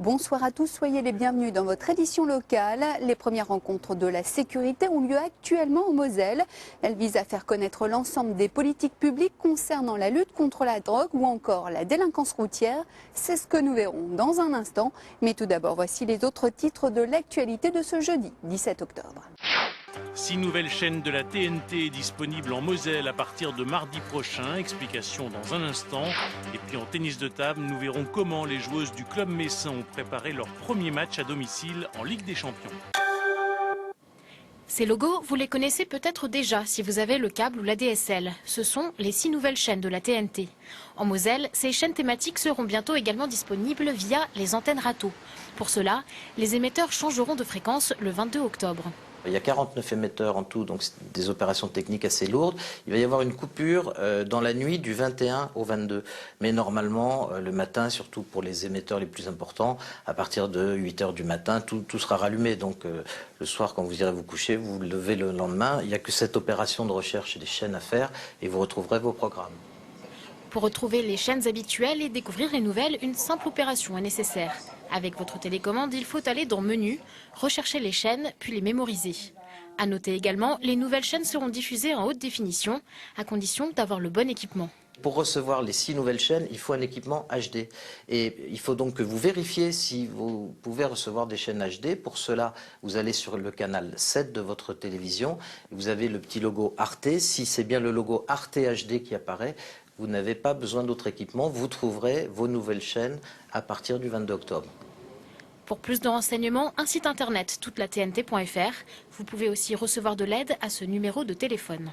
Bonsoir à tous, soyez les bienvenus dans votre édition locale. Les premières rencontres de la sécurité ont lieu actuellement en Moselle. Elles visent à faire connaître l'ensemble des politiques publiques concernant la lutte contre la drogue ou encore la délinquance routière. C'est ce que nous verrons dans un instant. Mais tout d'abord, voici les autres titres de l'actualité de ce jeudi 17 octobre. 6 nouvelles chaînes de la TNT disponibles en Moselle à partir de mardi prochain. Explication dans un instant. Et puis en tennis de table, nous verrons comment les joueuses du club messin ont préparé leur premier match à domicile en Ligue des Champions. Ces logos, vous les connaissez peut-être déjà si vous avez le câble ou la DSL. Ce sont les 6 nouvelles chaînes de la TNT. En Moselle, ces chaînes thématiques seront bientôt également disponibles via les antennes râteaux. Pour cela, les émetteurs changeront de fréquence le 22 octobre. Il y a 49 émetteurs en tout, donc c'est des opérations techniques assez lourdes. Il va y avoir une coupure dans la nuit du 21 au 22. Mais normalement, le matin, surtout pour les émetteurs les plus importants, à partir de 8 h du matin, tout sera rallumé. Donc le soir, quand vous irez vous coucher, vous vous levez le lendemain. Il n'y a que cette opération de recherche des chaînes à faire et vous retrouverez vos programmes. Pour retrouver les chaînes habituelles et découvrir les nouvelles, une simple opération est nécessaire. Avec votre télécommande, il faut aller dans Menu, rechercher les chaînes, puis les mémoriser. À noter également, les nouvelles chaînes seront diffusées en haute définition, à condition d'avoir le bon équipement. Pour recevoir les 6 nouvelles chaînes, il faut un équipement HD. Et il faut donc que vous vérifiez si vous pouvez recevoir des chaînes HD. Pour cela, vous allez sur le canal 7 de votre télévision. Vous avez le petit logo Arte. Si c'est bien le logo Arte HD qui apparaît, vous n'avez pas besoin d'autre équipement. Vous trouverez vos nouvelles chaînes à partir du 22 octobre. Pour plus de renseignements, un site internet toutelatnt.fr. Vous pouvez aussi recevoir de l'aide à ce numéro de téléphone.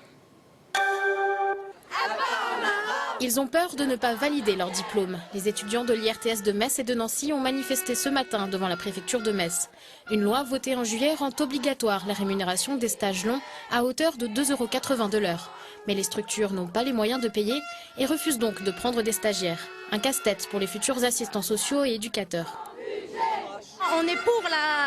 Ils ont peur de ne pas valider leur diplôme. Les étudiants de l'IRTS de Metz et de Nancy ont manifesté ce matin devant la préfecture de Metz. Une loi votée en juillet rend obligatoire la rémunération des stages longs à hauteur de 2,80 € de l'heure. Mais les structures n'ont pas les moyens de payer et refusent donc de prendre des stagiaires. Un casse-tête pour les futurs assistants sociaux et éducateurs. On est pour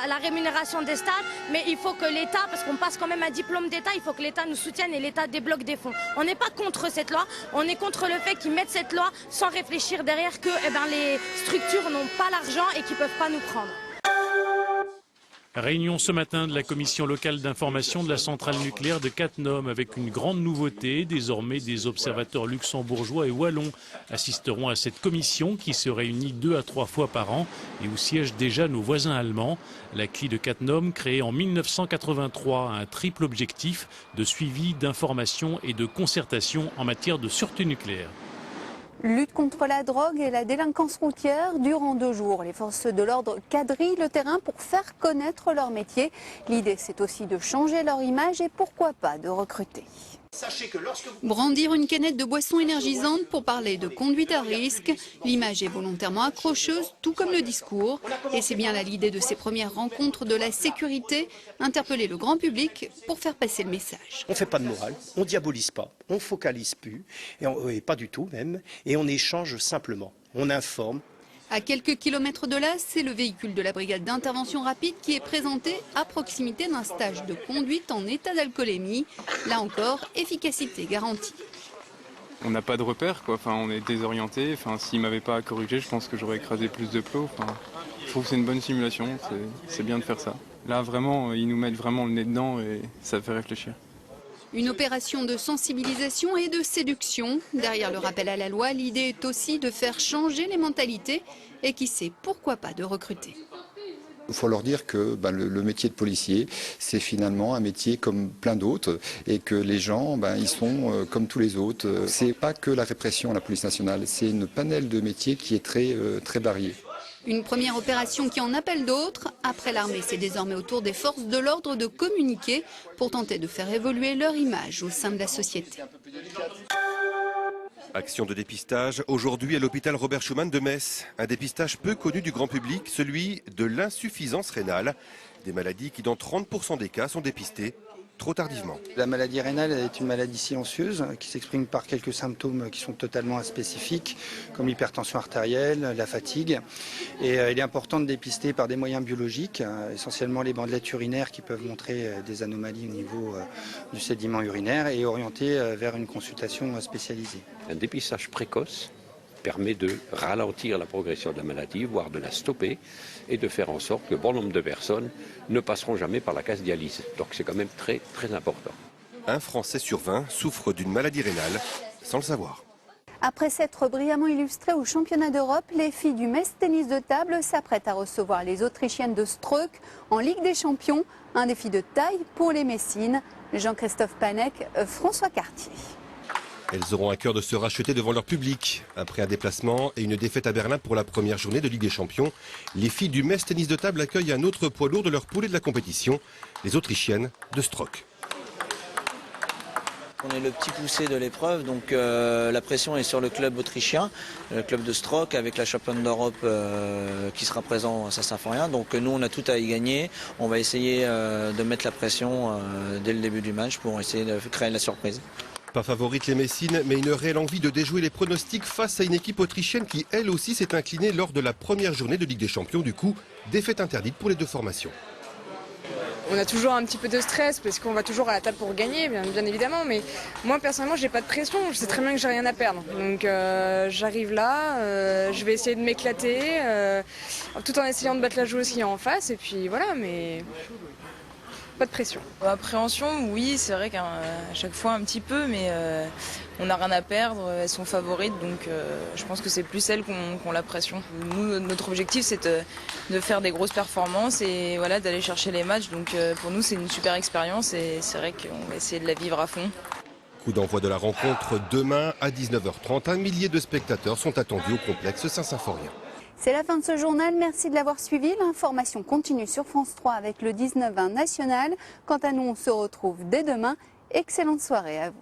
la rémunération des stages, mais il faut que l'État, parce qu'on passe quand même un diplôme d'État, il faut que l'État nous soutienne et l'État débloque des fonds. On n'est pas contre cette loi, on est contre le fait qu'ils mettent cette loi sans réfléchir derrière que les structures n'ont pas l'argent et qu'ils ne peuvent pas nous prendre. Réunion ce matin de la commission locale d'information de la centrale nucléaire de Cattenom avec une grande nouveauté. Désormais, des observateurs luxembourgeois et wallons assisteront à cette commission qui se réunit 2 à 3 fois par an et où siègent déjà nos voisins allemands. La CLI de Cattenom, créée en 1983, a un triple objectif de suivi, d'information et de concertation en matière de sûreté nucléaire. Lutte contre la drogue et la délinquance routière. Durant 2 jours, les forces de l'ordre quadrillent le terrain pour faire connaître leur métier. L'idée, c'est aussi de changer leur image et pourquoi pas de recruter. Brandir une canette de boisson énergisante pour parler de conduite à risque. L'image est volontairement accrocheuse, tout comme le discours. Et c'est bien là l'idée de ces premières rencontres de la sécurité, interpeller le grand public pour faire passer le message. On ne fait pas de morale, on ne diabolise pas, on ne focalise plus, et pas du tout même, et on échange simplement, on informe. À quelques kilomètres de là, c'est le véhicule de la brigade d'intervention rapide qui est présenté à proximité d'un stage de conduite en état d'alcoolémie. Là encore, efficacité garantie. On n'a pas de repères, quoi. Enfin, on est désorienté. Enfin, s'ils ne m'avaient pas corrigé, je pense que j'aurais écrasé plus de plots. Enfin, je trouve que c'est une bonne simulation, c'est bien de faire ça. Là, vraiment, ils nous mettent vraiment le nez dedans et ça fait réfléchir. Une opération de sensibilisation et de séduction. Derrière le rappel à la loi, l'idée est aussi de faire changer les mentalités et qui sait pourquoi pas de recruter. Il faut leur dire que le métier de policier, c'est finalement un métier comme plein d'autres et que les gens, ils sont comme tous les autres. C'est pas que la répression, la police nationale, c'est une panel de métiers qui est très varié. Une première opération qui en appelle d'autres. Après l'armée, c'est désormais au tour des forces de l'ordre de communiquer pour tenter de faire évoluer leur image au sein de la société. Action de dépistage aujourd'hui à l'hôpital Robert Schuman de Metz. Un dépistage peu connu du grand public, celui de l'insuffisance rénale. Des maladies qui dans 30 % des cas sont dépistées trop tardivement. La maladie rénale est une maladie silencieuse qui s'exprime par quelques symptômes qui sont totalement inspécifiques, comme l'hypertension artérielle, la fatigue. Et il est important de dépister par des moyens biologiques, essentiellement les bandelettes urinaires qui peuvent montrer des anomalies au niveau du sédiment urinaire et orienter vers une consultation spécialisée. Un dépistage précoce permet de ralentir la progression de la maladie, voire de la stopper, et de faire en sorte que bon nombre de personnes ne passeront jamais par la case dialyse. Donc c'est quand même très très important. Un Français sur 20 souffre d'une maladie rénale sans le savoir. Après s'être brillamment illustrées au championnat d'Europe, les filles du Metz tennis de table s'apprêtent à recevoir les Autrichiennes de Stroke en Ligue des Champions. Un défi de taille pour les Messines. Jean-Christophe Panek, François Cartier. Elles auront à cœur de se racheter devant leur public. Après un déplacement et une défaite à Berlin pour la première journée de Ligue des Champions, les filles du Metz tennis de table accueillent un autre poids lourd de leur poule et de la compétition, les Autrichiennes de Stroke. On est le petit poussé de l'épreuve, donc la pression est sur le club autrichien, le club de Stroke, avec la championne d'Europe qui sera présent à Saint-Symphorien. Donc nous, on a tout à y gagner. On va essayer de mettre la pression dès le début du match pour essayer de créer la surprise. Pas favorite les Messines, mais une réelle envie de déjouer les pronostics face à une équipe autrichienne qui, elle aussi, s'est inclinée lors de la première journée de Ligue des Champions. Du coup, défaite interdite pour les deux formations. On a toujours un petit peu de stress parce qu'on va toujours à la table pour gagner, bien évidemment. Mais moi, personnellement, j'ai pas de pression. Je sais très bien que j'ai rien à perdre. Donc j'arrive là, je vais essayer de m'éclater, tout en essayant de battre la joueuse qui est en face. Et puis voilà, mais pas de pression. Appréhension, oui, c'est vrai qu'à chaque fois un petit peu, mais on n'a rien à perdre, elles sont favorites, donc je pense que c'est plus elles qui ont la pression. Nous, notre objectif, c'est de faire des grosses performances et voilà, d'aller chercher les matchs, donc pour nous, c'est une super expérience et c'est vrai qu'on va essayer de la vivre à fond. Coup d'envoi de la rencontre demain à 19h30. 1 millier de spectateurs sont attendus au complexe Saint-Symphorien. C'est la fin de ce journal, merci de l'avoir suivi. L'information continue sur France 3 avec le 19-20 national. Quant à nous, on se retrouve dès demain. Excellente soirée à vous.